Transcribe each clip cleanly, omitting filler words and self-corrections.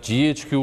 GHQ,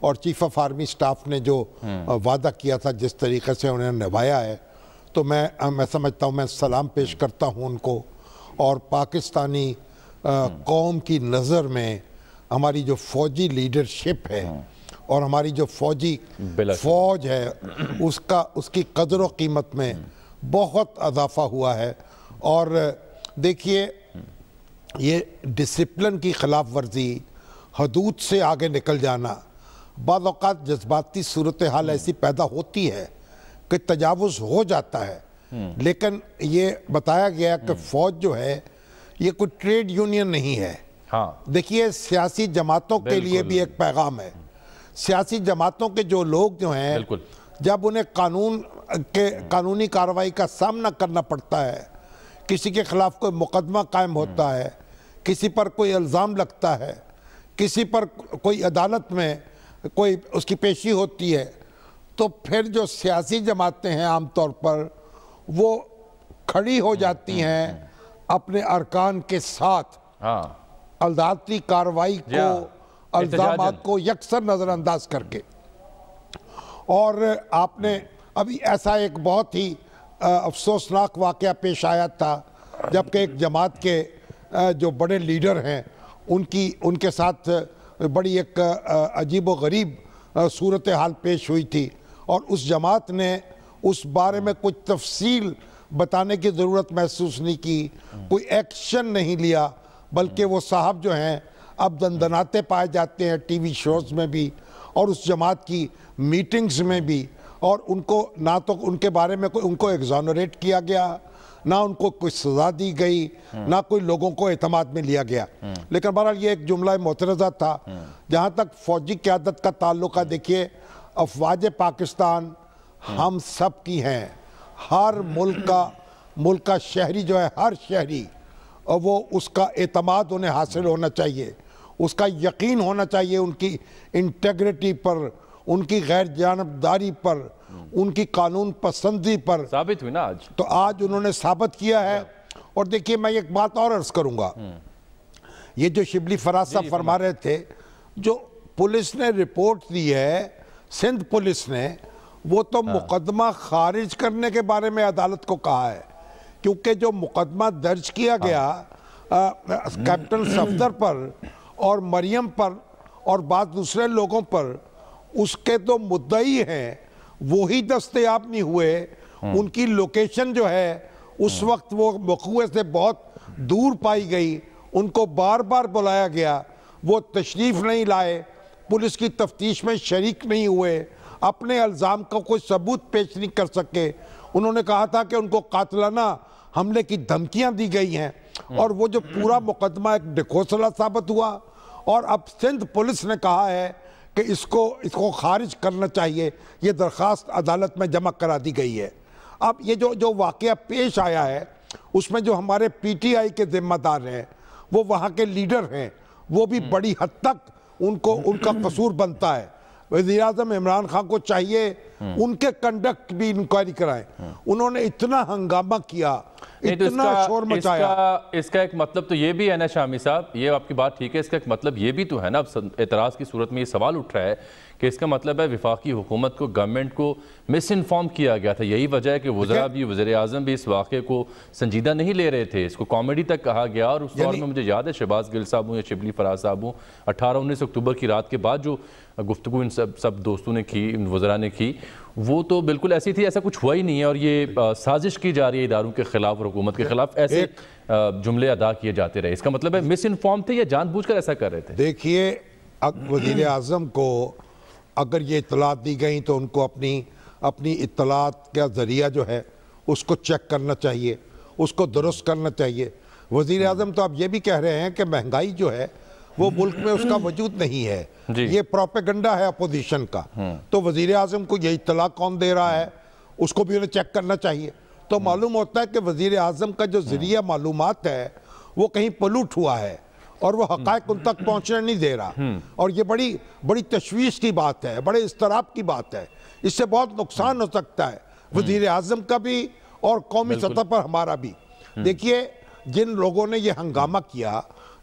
اور chief of army staff نے جو وعدہ کیا تھا جس طریقے سے انہوں نے نبھایا ہے تو میں سمجھتا ہوں، میں سلام پیش کرتا ہوں ان کو. اور پاکستانی قوم کی نظر میں ہماری جو فوجی لیڈرشپ ہے اور ہماری جو فوج ہے اس کی قدر و قیمت میں بہت اضافہ ہوا ہے. اور دیکھیے یہ ڈسپلن کی خلاف ورزی، حدود سے آگے نکل جانا، بعض اوقات جذباتی صورتحال ایسی پیدا ہوتی ہے کہ تجاوز ہو جاتا ہے، لیکن یہ بتایا گیا کہ فوج جو ہے یہ کوئی ٹریڈ یونین نہیں ہے. دیکھیے سیاسی جماعتوں کے لیے بھی ایک پیغام ہے. سیاسی جماعتوں کے جو لوگ جو ہیں جب انہیں قانونی کارروائی کا سامنا کرنا پڑتا ہے، کسی کے خلاف کوئی مقدمہ قائم ہوتا ہے، کسی پر کوئی الزام لگتا ہے، کسی پر کوئی عدالت میں کوئی اس کی پیشی ہوتی ہے، تو پھر جو سیاسی جماعتیں ہیں عام طور پر وہ کھڑی ہو جاتی ہیں اپنے ارکان کے ساتھ عدالتی کارروائی کو، الزامات کو یکسر نظر انداز کر کے. اور آپ نے ابھی ایسا ایک بہت ہی افسوسناک واقعہ پیش آیا تھا جبکہ ایک جماعت کے جو بڑے لیڈر ہیں ان کے ساتھ بڑی ایک عجیب و غریب صورتحال پیش ہوئی تھی، اور اس جماعت نے اس بارے میں کچھ تفصیل بتانے کی ضرورت محسوس نہیں کی، کوئی ایکشن نہیں لیا، بلکہ وہ صاحب جو ہیں اب دندناتے پائے جاتے ہیں ٹی وی شوز میں بھی اور اس جماعت کی میٹنگز میں بھی، اور ان کو نہ تو ان کے بارے میں ان کو ایگزونریٹ کیا گیا، نہ ان کو کوئی سزا دی گئی، نہ کوئی لوگوں کو اعتماد میں لیا گیا. لیکن بہرحال یہ ایک جملہ معترضہ تھا. جہاں تک فوجی قیادت کا تعلق ہے، دیکھیے افواج پاکستان ہم سب کی ہیں. ہر ملک کا شہری جو ہے، ہر شہری، وہ اس کا اعتماد انہیں حاصل ہونا چاہیے، اس کا یقین ہونا چاہیے ان کی انٹیگریٹی پر، ان کی غیر جانبداری پر، ان کی قانون پسندی پر. ثابت ہوئی نا آج. تو آج انہوں نے ثابت کیا ہے. اور دیکھیے میں ایک بات اور عرض کروں گا، یہ جو شبلی فراز صاحب فرما رہے تھے، جو پولیس نے رپورٹ دی ہے، سندھ پولیس نے، وہ تو مقدمہ خارج کرنے کے بارے میں عدالت کو کہا ہے، کیونکہ جو مقدمہ درج کیا گیا کیپٹن صفدر پر اور مریم پر اور بعض دوسرے لوگوں پر، اس کے تو مدعی ہیں وہی دستیاب نہیں ہوئے. ان کی لوکیشن جو ہے اس وقت وہ وقوع سے بہت دور پائی گئی، ان کو بار بار بلایا گیا، وہ تشریف نہیں لائے، پولیس کی تفتیش میں شریک نہیں ہوئے، اپنے الزام کا کوئی ثبوت پیش نہیں کر سکے. انہوں نے کہا تھا کہ ان کو قاتلانہ حملے کی دھمکیاں دی گئی ہیں، اور وہ جو پورا مقدمہ ایک ڈھکوسلا ثابت ہوا. اور اب سندھ پولیس نے کہا ہے کہ اس کو خارج کرنا چاہیے. یہ درخواست عدالت میں جمع کرا دی گئی ہے. اب یہ جو واقعہ پیش آیا ہے اس میں جو ہمارے پی ٹی آئی کے ذمہ دار ہیں، وہ وہاں کے لیڈر ہیں، وہ بھی بڑی حد تک ان کا قصور بنتا ہے. وزیراعظم عمران خان کو چاہیے ان کے کنڈکٹ بھی انکوائری کرائیں. انہوں نے اتنا ہنگامہ کیا، اتنا شور مچایا. اس کا ایک مطلب تو یہ بھی ہے نا شامی صاحب، یہ آپ کی بات ٹھیک ہے، اس کا ایک مطلب یہ بھی تو ہے نا، اب اعتراض کی صورت میں یہ سوال اٹھ رہا ہے کہ اس کا مطلب ہے وفاقی حکومت کو، گورنمنٹ کو مس انفارم کیا گیا تھا. یہی وجہ ہے کہ وزراء بھی، وزیر اعظم بھی اس واقعے کو سنجیدہ نہیں لے رہے تھے، اس کو کامیڈی تک کہا گیا. اور اس دور میں مجھے یاد ہے شہباز گل صاحب ہوں یا شبلی فراز صاحب ہوں، 18-19 اکتوبر کی رات کے بعد جو گفتگو ان سب دوستوں نے کی، ان وزراء نے کی، وہ تو بالکل ایسی تھی ایسا کچھ ہوا ہی نہیں ہے، اور یہ سازش کی جا رہی ہے اداروں کے خلاف اور حکومت کے خلاف، ایسے جملے ادا کیے جاتے رہے. اس کا مطلب ہے مس انفارم تھے یا جان بوجھ کر ایسا کر رہے تھے؟ دیکھیے وزیر اعظم کو اگر یہ اطلاعات دی گئیں تو ان کو اپنی اطلاعات کا ذریعہ جو ہے اس کو چیک کرنا چاہیے، اس کو درست کرنا چاہیے. وزیر اعظم تو اب یہ بھی کہہ رہے ہیں کہ مہنگائی جو ہے وہ ملک میں اس کا وجود نہیں ہے، یہ پروپیگنڈا ہے اپوزیشن کا. تو وزیر اعظم کو یہ اطلاع کون دے رہا ہے اس کو بھی انہیں چیک کرنا چاہیے. تو معلوم ہوتا ہے کہ وزیر اعظم کا جو ذریعہ معلومات ہے وہ کہیں پلوٹ ہوا ہے اور وہ حقائق ان تک پہنچنے نہیں دے رہا. اور یہ بڑی تشویش کی بات ہے، بڑے اضطراب کی بات ہے. اس سے بہت نقصان ہو سکتا ہے وزیر اعظم کا بھی اور قومی سطح پر ہمارا بھی. دیکھیے جن لوگوں نے یہ ہنگامہ کیا،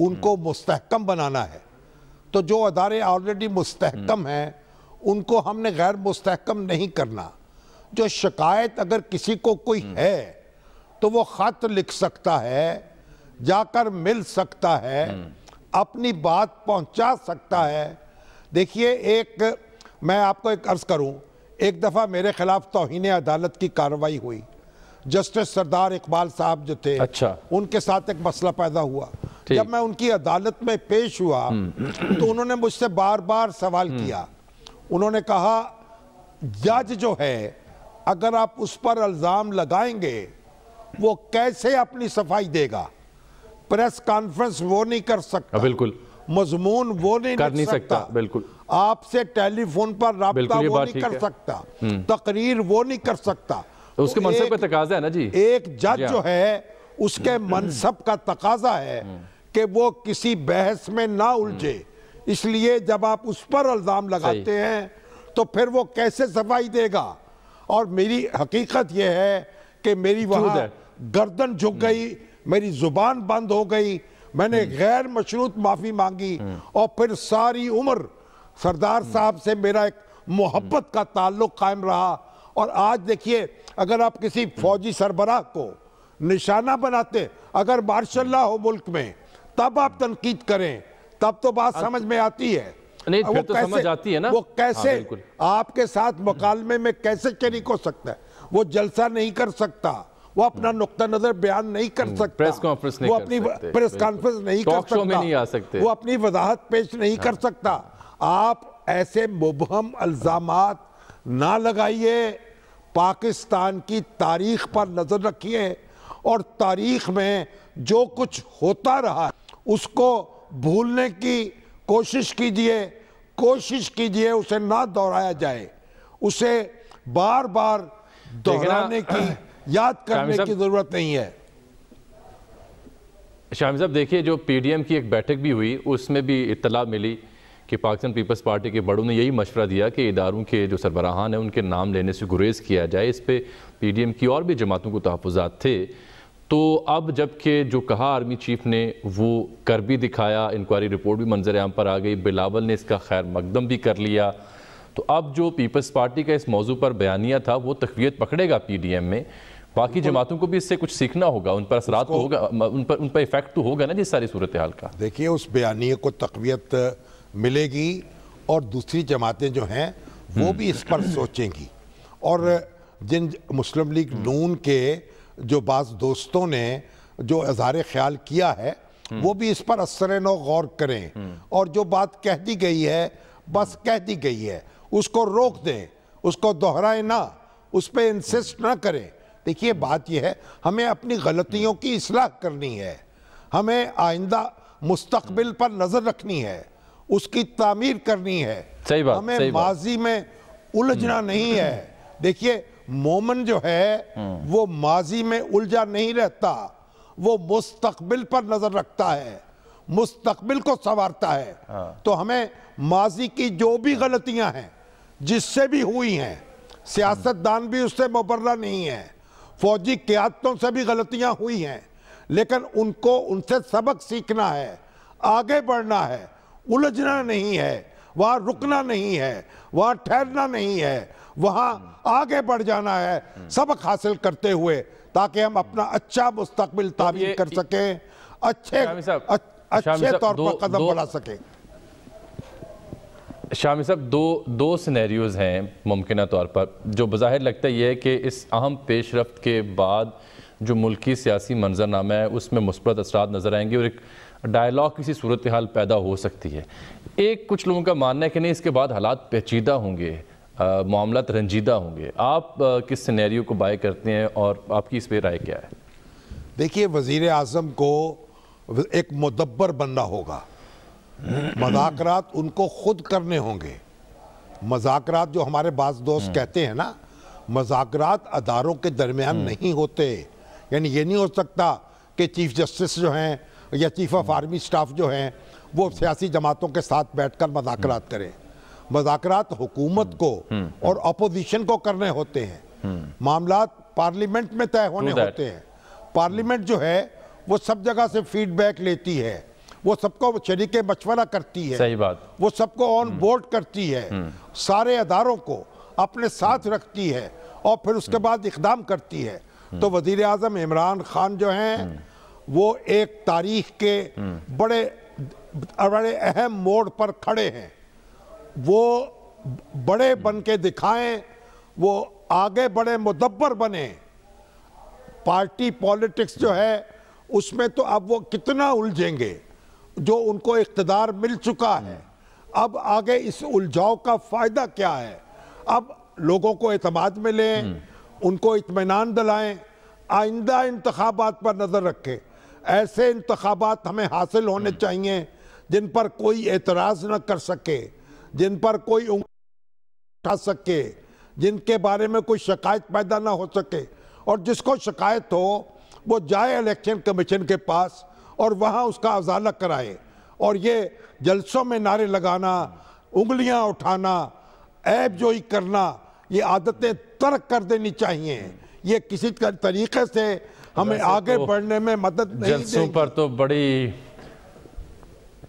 ان کو مستحکم بنانا ہے. تو جو ادارے آلریڈی مستحکم ہیں ان کو ہم نے غیر مستحکم نہیں کرنا. جو شکایت اگر کسی کو کوئی ہے تو وہ خط لکھ سکتا ہے, جا کر مل سکتا ہے, اپنی بات پہنچا سکتا ہے. دیکھیے میں آپ کو ایک عرض کروں, ایک دفعہ میرے خلاف توہین عدالت کی کارروائی ہوئی. جسٹس سردار اقبال صاحب جو تھے ان کے ساتھ ایک مسئلہ پیدا ہوا. جب میں ان کی عدالت میں پیش ہوا تو انہوں نے مجھ سے بار بار سوال کیا. انہوں نے کہا جج جو ہے اگر آپ اس پر الزام لگائیں گے وہ کیسے اپنی صفائی دے گا؟ پریس کانفرنس وہ نہیں کر سکتا, بالکل مضمون وہ نہیں لکھ سکتا, بالکل آپ سے ٹیلی فون پر رابطہ وہ نہیں کر سکتا, تقریر وہ نہیں کر سکتا. اس کے منصب پہ تقاضا ہے نا جی. ایک جج جو ہے اس کے منصب کا تقاضا ہے کہ وہ کسی بحث میں نہ الجھے. اس لیے جب آپ اس پر الزام لگاتے ہیں تو پھر وہ کیسے صفائی دے گا؟ اور میری حقیقت یہ ہے کہ میری وہاں گردن جھک گئی, میری زبان بند ہو گئی, میں نے غیر مشروط معافی مانگی, اور پھر ساری عمر سردار صاحب سے میرا ایک محبت کا تعلق قائم رہا. اور آج دیکھیے اگر آپ کسی فوجی سربراہ کو نشانہ بناتے, اگر مارشل لا ہو ملک میں, تب آپ تنقید کریں, تب تو بات سمجھ میں آتی ہے. نہیں پھر تو سمجھ آتی ہے نا. وہ کیسے آپ کے ساتھ مکالمے میں کیسے شریک ہو سکتا ہے؟ وہ جلسہ نہیں کر سکتا, وہ اپنا نقطہ نظر بیان نہیں کر سکتا, پریس کانفرنس نہیں وہ اپنی پریس کانفرنس نہیں کر سکتا, وہ اپنی وضاحت پیش نہیں کر سکتا. آپ ایسے مبہم الزامات نہ لگائیے. پاکستان کی تاریخ پر نظر رکھیے اور تاریخ میں جو کچھ ہوتا رہا اس کو بھولنے کی کوشش کیجئے, اسے نہ دہرایا جائے, اسے بار بار دہرانے کی, یاد کرنے کی ضرورت نہیں ہے. شامی صاحب دیکھیے جو پی ڈی ایم کی ایک بیٹھک بھی ہوئی, اس میں بھی اطلاع ملی کہ پاکستان پیپلز پارٹی کے بڑوں نے یہی مشورہ دیا کہ اداروں کے جو سربراہان ہیں ان کے نام لینے سے گریز کیا جائے. اس پہ پی ڈی ایم کی اور بھی جماعتوں کو تحفظات تھے. تو اب جبکہ جو کہا آرمی چیف نے وہ کر بھی دکھایا, انکوائری رپورٹ بھی منظر عام پر آ گئی, بلاول نے اس کا خیر مقدم بھی کر لیا, تو اب جو پیپلز پارٹی کا اس موضوع پر بیانیہ تھا وہ تقویت پکڑے گا پی ڈی ایم میں. باقی جماعتوں کو بھی اس سے کچھ سیکھنا ہوگا, ان پر اثرات تو ہوگا, ان پر ایفیکٹ تو ہوگا نا جس ساری صورتحال کا. دیکھیے اس بیانیے کو تقویت ملے گی اور دوسری جماعتیں جو ہیں وہ بھی اس پر سوچیں گی. اور جن مسلم لیگ نون کے جو بعض دوستوں نے جو اظہار خیال کیا ہے وہ بھی اس پر اثر نو غور کریں, اور جو بات کہہ دی گئی ہے بس کہہ دی گئی ہے, اس کو روک دیں, اس کو دہرائیں نہ, اس پہ انسسٹ نہ کریں. دیکھیے بات یہ ہے ہمیں اپنی غلطیوں کی اصلاح کرنی ہے, ہمیں آئندہ مستقبل پر نظر رکھنی ہے, اس کی تعمیر کرنی ہے, ہمیں ماضی میں الجھنا نہیں ہے. دیکھیے مومن جو ہے وہ ماضی میں الجھا نہیں رہتا, وہ مستقبل پر نظر رکھتا ہے, مستقبل کو سنوارتا ہے. تو ہمیں ماضی کی جو بھی غلطیاں ہیں جس سے بھی ہوئی ہیں, سیاستدان بھی اس سے مبرہ نہیں ہیں, فوجی قیادتوں سے بھی غلطیاں ہوئی ہیں, لیکن ان سے سبق سیکھنا ہے, آگے بڑھنا ہے, الجھنا نہیں ہے, وہاں رکنا نہیں ہے, وہاں ٹھہرنا نہیں ہے, وہاں آگے بڑھ جانا ہے سبق حاصل کرتے ہوئے, تاکہ ہم اپنا اچھا مستقبل تعمیر کر سکیں, اچھے طور پر قدم بڑھا سکیں. شامی صاحب دو سینیریوز ہیں ممکنہ طور پر, جو بظاہر لگتا یہ ہے کہ اس اہم پیش رفت کے بعد جو ملکی سیاسی منظرنامہ ہے اس میں مثبت اثرات نظر آئیں گے اور ایک ڈائیلاگ کسی صورتحال پیدا ہو سکتی ہے. ایک کچھ لوگوں کا ماننا ہے کہ نہیں, اس کے بعد حالات پیچیدہ ہوں گے, معاملات رنجیدہ ہوں گے. آپ کس سینیریو کو بائے کرتے ہیں اور آپ کی اس پہ رائے کیا ہے؟ دیکھیے وزیر اعظم کو ایک مدبر بننا ہوگا, مذاکرات ان کو خود کرنے ہوں گے. مذاکرات جو ہمارے بعض دوست کہتے ہیں نا, مذاکرات اداروں کے درمیان نہیں ہوتے. یعنی یہ نہیں ہو سکتا کہ چیف جسٹس جو ہیں یا چیف آف آرمی سٹاف جو ہیں وہ سیاسی جماعتوں کے ساتھ بیٹھ کر مذاکرات کریں. مذاکرات حکومت کو اور اپوزیشن کو کرنے ہوتے ہیں. معاملات پارلیمنٹ میں طے ہونے ہوتے ہیں. پارلیمنٹ جو ہے وہ سب جگہ سے فیڈ بیک لیتی ہے, وہ سب کو شریک مشورہ کرتی ہے, صحیح بات, وہ سب کو آن بورڈ کرتی ہے, سارے اداروں کو اپنے ساتھ رکھتی ہے اور پھر اس کے بعد اقدام کرتی ہے. تو وزیر اعظم عمران خان جو ہیں وہ ایک تاریخ کے بڑے اہم موڑ پر کھڑے ہیں. وہ بڑے بن کے دکھائیں, وہ آگے بڑے مدبر بنے. پارٹی پولیٹکس جو ہے اس میں تو اب وہ کتنا الجھیں گے, جو ان کو اقتدار مل چکا ہے. اب آگے اس الجھاؤ کا فائدہ کیا ہے؟ اب لوگوں کو اعتماد میں لیں, ان کو اطمینان دلائیں, آئندہ انتخابات پر نظر رکھیں. ایسے انتخابات ہمیں حاصل ہونے چاہیے جن پر کوئی اعتراض نہ کر سکے, جن پر کوئی اٹھا سکے, جن کے بارے میں کوئی شکایت پیدا نہ ہو سکے. اور جس کو شکایت ہو وہ جائے الیکشن کمیشن کے پاس اور وہاں اس کا ازالہ کرائے. اور یہ جلسوں میں نعرے لگانا, انگلیاں اٹھانا, عیب جوئی کرنا, یہ عادتیں ترک کر دینی چاہیے. یہ کسی طریقے سے ہمیں آگے بڑھنے میں مدد نہیں دے گی. جلسوں پر تو بڑی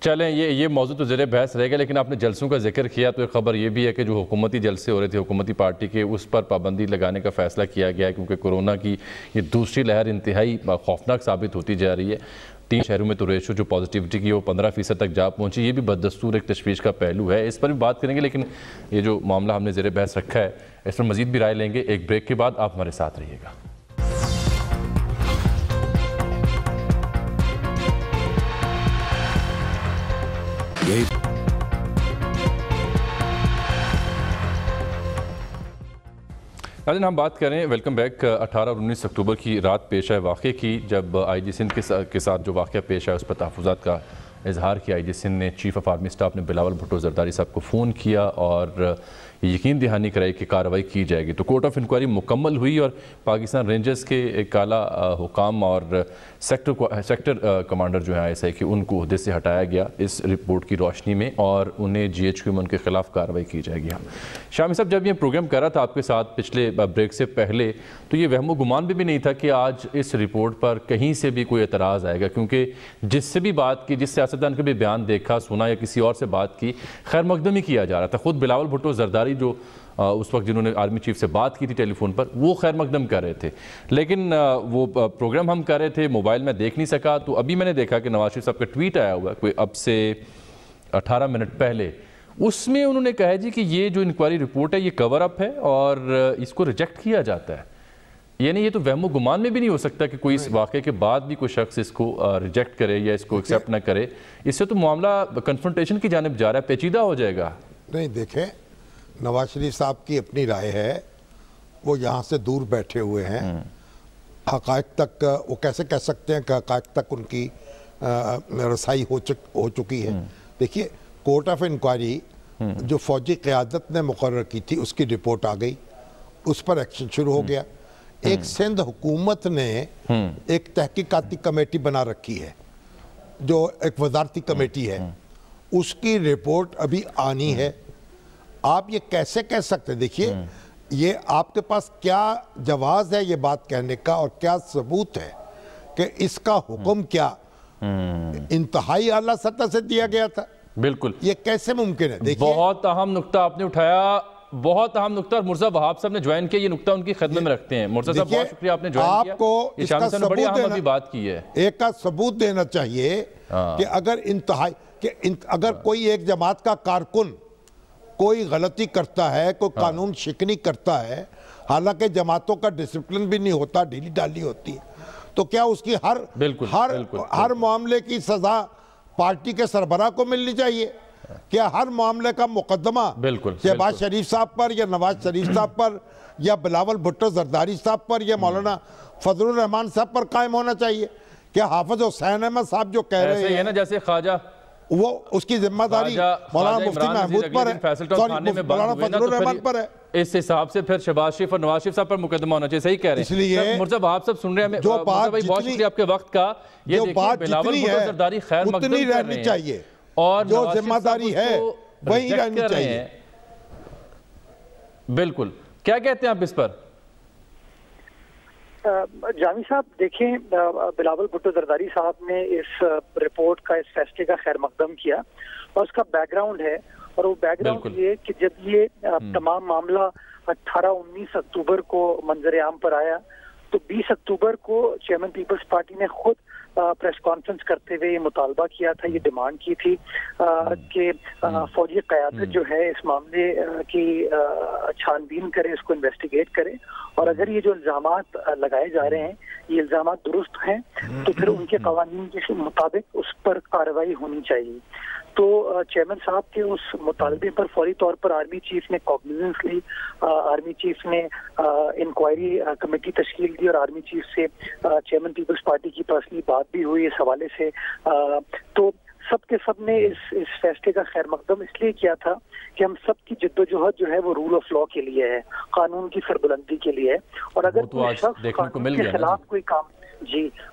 چلیں, یہ موضوع تو زیر بحث رہے گا, لیکن آپ نے جلسوں کا ذکر کیا تو ایک خبر یہ بھی ہے کہ جو حکومتی جلسے ہو رہے تھے حکومتی پارٹی کے, اس پر پابندی لگانے کا فیصلہ کیا گیا ہے, کیونکہ کورونا کی یہ دوسری لہر انتہائی خوفناک ثابت ہوتی جا رہی ہے. 3 شہروں میں تو ریشو جو پازیٹیوٹی کی وہ 15% تک جا پہنچی. یہ بھی بددستور ایک تشویش کا پہلو ہے, اس پر بھی بات کریں گے. لیکن یہ جو معاملہ ہم نے زیر بحث رکھا ہے اس پر مزید بھی رائے لیں گے ایک بریک کے بعد. آپ ہمارے ساتھ رہیے گا. ناظرین, ہم بات کریں ویلکم بیک 18 اور 19 اکتوبر کی رات پیش آئے واقعے کی, جب آئی جی سندھ کے ساتھ جو واقعہ پیش آیا اس پر تحفظات کا اظہار کیا. آئی جی سندھ نے چیف آف آرمی سٹاف نے بلاول بھٹو زرداری صاحب کو فون کیا اور یقین دہانی کرائی کہ کارروائی کی جائے گی. تو کورٹ آف انکوائری مکمل ہوئی اور پاکستان رینجرز کے کالا حکام اور سیکٹر کمانڈر جو ہیں ISI کے, ان کو عہدے سے ہٹایا گیا اس رپورٹ کی روشنی میں, اور انہیں GHQ میں ان کے خلاف کارروائی کی جائے گی. شامی صاحب, جب یہ پروگرام کر رہا تھا آپ کے ساتھ پچھلے بریک سے پہلے, تو یہ وہم و گمان بھی نہیں تھا کہ آج اس رپورٹ پر کہیں سے بھی کوئی اعتراض آئے گا, کیونکہ جس سے بھی بات کی, جس سیاستدان کا بھی بیان دیکھا سنا یا کسی اور سے بات کی, خیر مقدم ہی کیا جا رہا تھا. خود بلاول بھٹو زرداری جو اس وقت جنہوں نے آرمی چیف سے بات کی تھی ٹیلی فون پر, وہ خیر مقدم کر رہے تھے. لیکن وہ پروگرام ہم کر رہے تھے, موبائل میں دیکھ نہیں سکا, تو ابھی میں نے دیکھا کہ نواز شریف صاحب کا ٹویٹ آیا ہوا ہے کوئی اب سے 18 منٹ پہلے. اس میں انہوں نے کہا جی کہ یہ جو انکوائری رپورٹ ہے یہ کور اپ ہے اور اس کو ریجیکٹ کیا جاتا ہے. یعنی یہ تو وہم و گمان میں بھی نہیں ہو سکتا کہ کوئی اس واقعے کے بعد بھی کوئی شخص اس کو ریجیکٹ کرے یا اس کو ایکسیپٹ نہ کرے. اس سے تو معاملہ کنفرنٹیشن کی جانب جا رہا ہے, پیچیدہ ہو جائے گا. نہیں, دیکھیں, نواز شریف صاحب کی اپنی رائے ہے, وہ یہاں سے دور بیٹھے ہوئے ہیں. حقائق تک وہ کیسے کہہ سکتے ہیں کہ حقائق تک ان کی رسائی ہو چکی ہے. دیکھیے, کورٹ آف انکوائری جو فوجی قیادت نے مقرر کی تھی اس کی رپورٹ آ گئی, اس پر ایکشن شروع ہو گیا. ایک سندھ حکومت نے ایک تحقیقاتی کمیٹی بنا رکھی ہے جو ایک وزارتی کمیٹی ہے, اس کی رپورٹ ابھی آنی ہے. آپ یہ کیسے کہہ سکتے ہیں؟ دیکھیے, یہ آپ کے پاس کیا جواز ہے یہ بات کہنے کا اور کیا ثبوت ہے کہ اس کا حکم کیا انتہائی اعلیٰ سطح سے دیا گیا تھا؟ بالکل, یہ کیسے ممکن ہے؟ دیکھیے, بہت اہم نقطہ آپ نے اٹھایا, بہت اہم نقطہ, اور مرزا وہاب صاحب نے جوائن کیا, یہ نقطہ ان کی خدمت میں رکھتے ہیں. مرزا صاحب بہت شکریہ آپ نے جوائن کیا. آپ کو اس کا ثبوت دینا چاہیے کہ اگر انتہائی, کہ اگر کوئی ایک جماعت کا کارکن کوئی غلطی کرتا ہے, کوئی قانون شکنی کرتا ہے, حالانکہ جماعتوں کا ڈسپلن بھی نہیں ہوتا, ڈھیلی ڈالی ہوتی ہے, تو کیا اس کی ہر معاملے کی سزا پارٹی کے سربراہ کو ملنی چاہیے؟ کیا ہر معاملے کا مقدمہ شہباز شریف صاحب پر یا نواز شریف صاحب پر یا بلاول بھٹو زرداری صاحب پر یا مولانا فضل الرحمان صاحب پر قائم ہونا چاہیے؟ کیا حافظ حسین احمد صاحب جو کہہ رہے ہیں جیسے خواجہ, وہ اس کی ذمہ داری مولانا مفتی محمود پر ہے, مولانا فضل الرحمان پر ہے. اس حساب سے پھر شہباز شریف اور نواز شریف صاحب پر مقدمہ ہونا چاہیے. صحیح کہہ رہے ہیں. اس لیے مرزا وہاب صاحب سن رہے ہیں, جو بات بہت شکریہ آپ کے وقت کا. جو بات جتنی ہے اتنی رہنی چاہیے, اور جو ذمہ داری ہے وہی رہنی چاہیے. بالکل, کیا کہتے ہیں آپ اس پر؟ جامی صاحب دیکھیں، بلاول بھٹو زرداری صاحب نے اس رپورٹ کا، اس فیصلے کا خیر مقدم کیا، اور اس کا بیک گراؤنڈ ہے، اور وہ بیک گراؤنڈ یہ کہ جب یہ تمام معاملہ 18-19 اکتوبر کو منظر عام پر آیا تو 20 اکتوبر کو چیئرمین پیپلز پارٹی نے خود پریس کانفرنس کرتے ہوئے یہ مطالبہ کیا تھا، یہ ڈیمانڈ کی تھی کہ فوجی قیادت جو ہے اس معاملے کی چھان بین کرے، اس کو انویسٹیگیٹ کرے، اور اگر یہ جو الزامات لگائے جا رہے ہیں یہ الزامات درست ہیں تو پھر ان کے قوانین کے مطابق اس پر کارروائی ہونی چاہیے۔ تو چیئرمین صاحب کے اس مطالبے پر فوری طور پر آرمی چیف نے کوگنیزنس لی، آرمی چیف نے انکوائری کمیٹی تشکیل دی، اور آرمی چیف سے چیئرمین پیپلز پارٹی کی پرسنلی بات بھی ہوئی اس حوالے سے۔ تو سب کے سب نے اس فیصلے کا خیر مقدم اس لیے کیا تھا کہ ہم سب کی جدوجہد جو ہے وہ رول آف لا کے لیے ہے، قانون کی سربلندی کے لیے ہے، اور اگر کوئی شخص قانون کے خلاف کوئی کام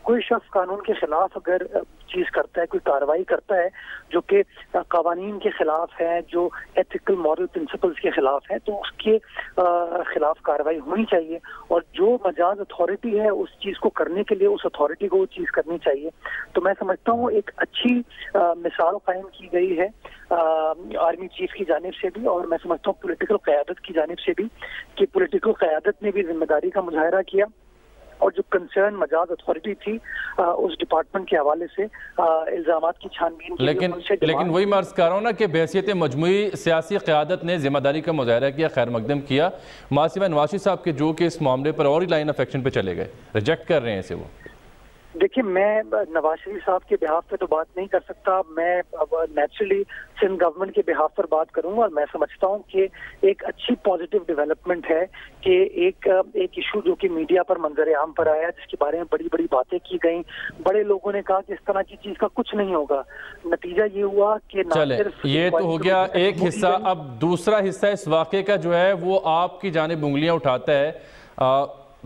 کوئی شخص قانون کے خلاف اگر چیز کرتا ہے، کوئی کارروائی کرتا ہے جو کہ قوانین کے خلاف ہے، جو ایتھیکل مورل پرنسپلز کے خلاف ہے، تو اس کے خلاف کارروائی ہونی چاہیے، اور جو مجاز اتھارٹی ہے اس چیز کو کرنے کے لیے اس اتھارٹی کو وہ چیز کرنی چاہیے۔ تو میں سمجھتا ہوں ایک اچھی مثال قائم کی گئی ہے آرمی چیف کی جانب سے بھی، اور میں سمجھتا ہوں پولیٹیکل قیادت کی جانب سے بھی، کہ پولیٹیکل قیادت نے بھی ذمہ داری کا مظاہرہ کیا، اور جو کنسرن مجاز اتھارٹی تھی اس ڈپارٹمنٹ کے حوالے سے الزامات کی چھان بین کی، لیکن وہی میں عرض کر رہا ہوں نا کہ بحیثیت مجموعی سیاسی قیادت نے ذمہ داری کا مظاہرہ کیا، خیر مقدم کیا، ماسیوا نواز شریف صاحب کے جو کہ اس معاملے پر اور ہی لائن آف ایکشن پہ چلے گئے، ریجیکٹ کر رہے ہیں اسے وہ۔ دیکھیں، میں نواز شریف صاحب کے بہاف پہ تو بات نہیں کر سکتا، میں نیچرلی سندھ گورنمنٹ کے بہاف پر بات کروں گا، اور میں سمجھتا ہوں کہ ایک اچھی پازیٹیو ڈیولپمنٹ ہے کہ ایک ایشو جو کہ میڈیا پر منظر عام پر آیا، جس کے بارے میں بڑی بڑی باتیں کی گئیں، بڑے لوگوں نے کہا کہ اس طرح کی چیز کا کچھ نہیں ہوگا، نتیجہ یہ ہوا کہ یہ تو ہو گیا ایک حصہ۔ اب دوسرا حصہ اس واقعے کا جو ہے وہ آپ کی جانب انگلیاں اٹھاتا ہے۔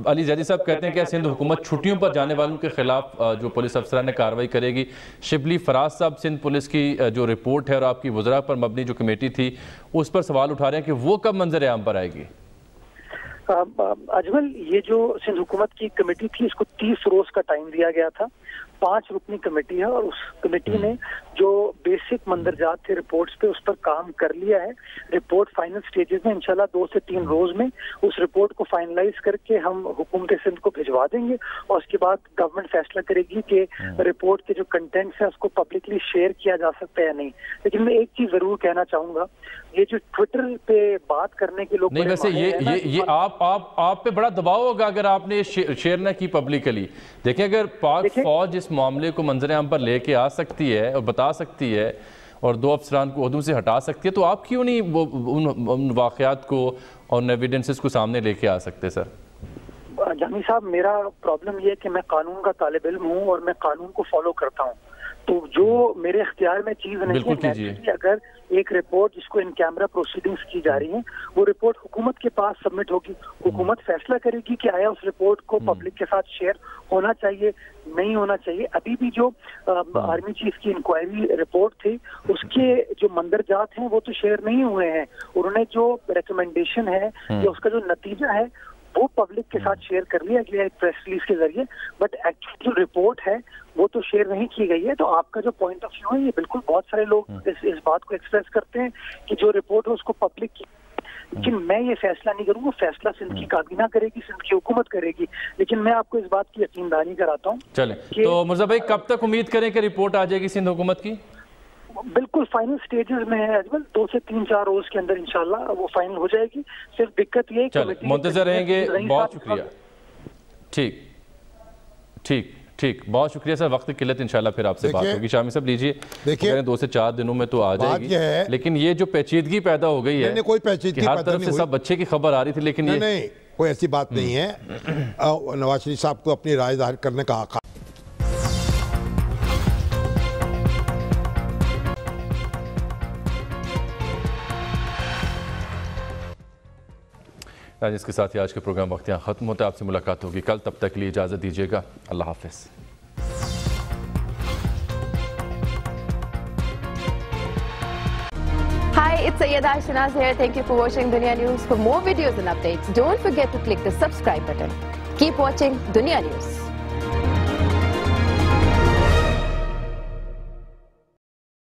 علی زیدی صاحب کہتے ہیں کہ سندھ حکومت چھٹیوں پر جانے والوں کے خلاف جو پولیس افسران نے کارروائی کرے گی۔ شبلی فراز صاحب سندھ پولیس کی جو رپورٹ ہے اور آپ کی وزراء پر مبنی جو کمیٹی تھی اس پر سوال اٹھا رہے ہیں کہ وہ کب منظر عام پر آئے گی؟ اجمل، یہ جو سندھ حکومت کی کمیٹی تھی اس کو 30 روز کا ٹائم دیا گیا تھا، 5 رکنی کمیٹی ہے، اور اس کمیٹی نے جو بیسک مندرجات تھے رپورٹس پہ اس پر کام کر لیا ہے۔ رپورٹ فائنل سٹیجز میں انشاءاللہ 2 سے 3 روز میں اس رپورٹ کو فائنلائز کر کے ہم حکومت سندھ کو بھجوا دیں گے، اور اس کے بعد گورنمنٹ فیصلہ کرے گی کہ رپورٹ کے جو کنٹینٹس ہیں اس کو پبلکلی شیئر کیا جا سکتا ہے یا نہیں۔ لیکن میں ایک چیز ضرور کہنا چاہوں گا، یہ جو ٹویٹر پہ بات کرنے کے لوگ نہیں، ویسے یہ آپ پہ بڑا دباؤ ہوگا اگر آپ نے شیئر نہ کی پبلکلی۔ دیکھیں، اگر پاک فوج اس معاملے کو منظر عام پر لے کے آ سکتی ہے اور بتا سکتی ہے اور 2 افسران کو عہدوں سے ہٹا سکتی ہے، تو آپ کیوں نہیں ان واقعات کو اور ایویڈنسز کو سامنے لے کے آ سکتے؟ سر جامی صاحب، میرا پرابلم یہ ہے کہ میں قانون کا طالب علم ہوں اور میں قانون کو فالو کرتا ہوں، تو جو میرے اختیار میں چیز نہیں ہے، اگر ایک رپورٹ جس کو ان کیمرہ پروسیڈنگز کی جا رہی ہیں وہ رپورٹ حکومت کے پاس سبمٹ ہوگی، حکومت فیصلہ کرے گی کہ آیا اس رپورٹ کو پبلک کے ساتھ شیئر ہونا چاہیے نہیں ہونا چاہیے۔ ابھی بھی جو آرمی چیف کی انکوائری رپورٹ تھی اس کے جو مندرجات ہیں وہ تو شیئر نہیں ہوئے ہیں، انہوں نے جو ریکمنڈیشن ہے یا اس کا جو نتیجہ ہے وہ پبلک کے ساتھ شیئر کر لیا گیا ایک پریس ریلیز کے ذریعے، بٹ ایکچولی جو رپورٹ ہے وہ تو شیئر نہیں کی گئی ہے۔ تو آپ کا جو پوائنٹ آف ویو ہے، یہ بالکل بہت سارے لوگ اس بات کو ایکسپریس کرتے ہیں کہ جو رپورٹ ہے اس کو پبلک کی، لیکن میں یہ فیصلہ نہیں کروں گا، فیصلہ سندھ کی کابینہ کرے گی، سندھ کی حکومت کرے گی، لیکن میں آپ کو اس بات کی یقین دہانی کراتا ہوں۔ چلیں، تو مرزا بھائی کب تک امید کریں کہ رپورٹ آ جائے گی سندھ حکومت کی؟ بالکل فائنل سٹیجز میں ہے اجمل، 2 سے 3-4 روز کے اندر انشاءاللہ وہ فائنل ہو جائے گی۔ صرف دقت یہ ہے کہ منتظر رہیں گے۔ بہت شکریہ۔ ٹھیک، بہت شکریہ سر، وقت کی قلت انشاءاللہ پھر آپ سے بات ہوگی۔ شامی صاحب لیجئے، 2 سے 4 دنوں میں تو آ جائے گی، لیکن یہ جو پیچیدگی پیدا ہو گئی ہے کہ ہر طرف سے سب بچے کی خبر آ رہی تھی، لیکن نہیں، کوئی ایسی بات نہیں ہے۔ نواز شریف صاحب کو اپنی رائے ظاہر کرنے کا حق۔ اس کے ساتھ ہی آج کے پروگرام وقت یہاں ختم ہوتا ہے، آپ سے ملاقات ہوگی کل، تب تک کے لیے اجازت دیجیے گا، اللہ حافظ۔ Hi, it's Sayyeda Shanaz here. Thank you for watching Dunya News. For more videos and updates, don't forget to click the subscribe button. Keep watching Dunia News.